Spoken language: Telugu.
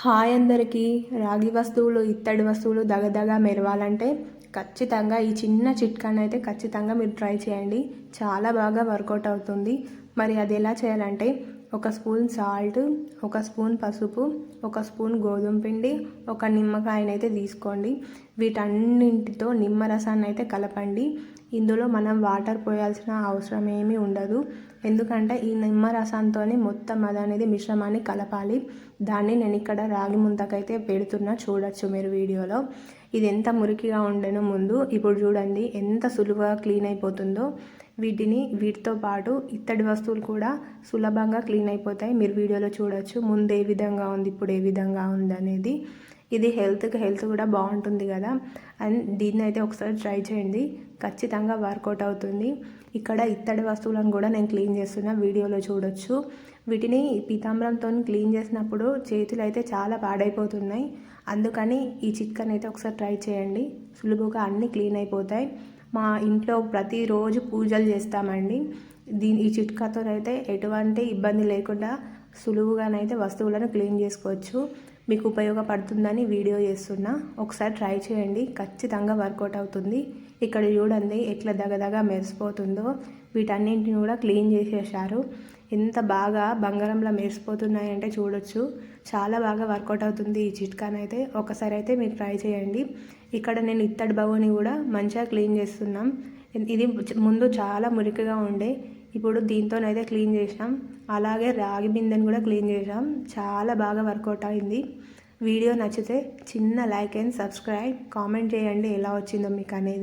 హాయ్ అందరికీ. రాగి వస్తువులు, ఇత్తడి వస్తువులు దగదగా మెరవాలంటే ఖచ్చితంగా ఈ చిన్న చిట్కానైతే ఖచ్చితంగా మీరు ట్రై చేయండి. చాలా బాగా వర్కౌట్ అవుతుంది. మరి అది ఎలా చేయాలంటే, ఒక స్పూన్ సాల్ట్, ఒక స్పూన్ పసుపు, ఒక స్పూన్ గోధుమ పిండి, ఒక నిమ్మకాయనైతే తీసుకోండి. వీటన్నింటితో నిమ్మరసాన్ని అయితే కలపండి. ఇందులో మనం వాటర్ పోయాల్సిన అవసరం ఏమీ ఉండదు. ఎందుకంటే ఈ నిమ్మరసంతో మొత్తం అనేది మిశ్రమాన్ని కలపాలి. దాన్ని నేను ఇక్కడ రాగి ముంతకైతే పెడుతున్నా, చూడొచ్చు మీరు వీడియోలో. ఇది ఎంత మురికిగా ఉండేనో ముందు, ఇప్పుడు చూడండి ఎంత సులువుగా క్లీన్ అయిపోతుందో. వీటితో పాటు ఇత్తడి వస్తువులు కూడా సులభంగా క్లీన్ అయిపోతాయి. మీరు వీడియోలో చూడొచ్చు ముందు ఏ విధంగా ఉంది, ఇప్పుడు ఏ విధంగా ఉంది అనేది. ఇది హెల్త్ కూడా బాగుంటుంది కదా. అండ్ దీన్ని అయితే ఒకసారి ట్రై చేయండి, ఖచ్చితంగా వర్కౌట్ అవుతుంది. ఇక్కడ ఇత్తడి వస్తువులను కూడా నేను క్లీన్ చేస్తున్నా, వీడియోలో చూడొచ్చు. వీటిని పీతాంబరంతో క్లీన్ చేసినప్పుడు చేతులు అయితే చాలా పాడైపోతున్నాయి. అందుకని ఈ చిట్కాని అయితే ఒకసారి ట్రై చేయండి, సులువుగా అన్నీ క్లీన్ అయిపోతాయి. మా ఇంట్లో ప్రతిరోజు పూజలు చేస్తామండి. ఈ చిట్కాతో అయితే ఎటువంటి ఇబ్బంది లేకుండా సులువుగానైతే వస్తువులను క్లీన్ చేసుకోవచ్చు. మీకు ఉపయోగపడుతుందని వీడియో చేస్తున్నా, ఒకసారి ట్రై చేయండి, ఖచ్చితంగా వర్కౌట్ అవుతుంది. ఇక్కడ చూడండి ఎట్లా దగదగా మెరిసిపోతుందో. వీటన్నింటిని కూడా క్లీన్ చేసేసారు. ఎంత బాగా బంగారంలో మెరిసిపోతున్నాయంటే చూడొచ్చు. చాలా బాగా వర్కౌట్ అవుతుంది ఈ చిట్కానైతే. ఒకసారి అయితే మీరు ట్రై చేయండి. ఇక్కడ నేను ఇత్తడి బౌల్ని కూడా మంచిగా క్లీన్ చేస్తున్నాం. ఇది ముందు చాలా మురికిగా ఉండే, ఇప్పుడు దీంతోనైతే క్లీన్ చేసాం. అలాగే రాగి బిందెని కూడా క్లీన్ చేసాం. చాలా బాగా వర్కౌట్ అయింది. వీడియో నచ్చితే చిన్న లైక్ అండ్ సబ్స్క్రైబ్, కామెంట్ చేయండి ఎలా వచ్చిందో మీకు అనేది.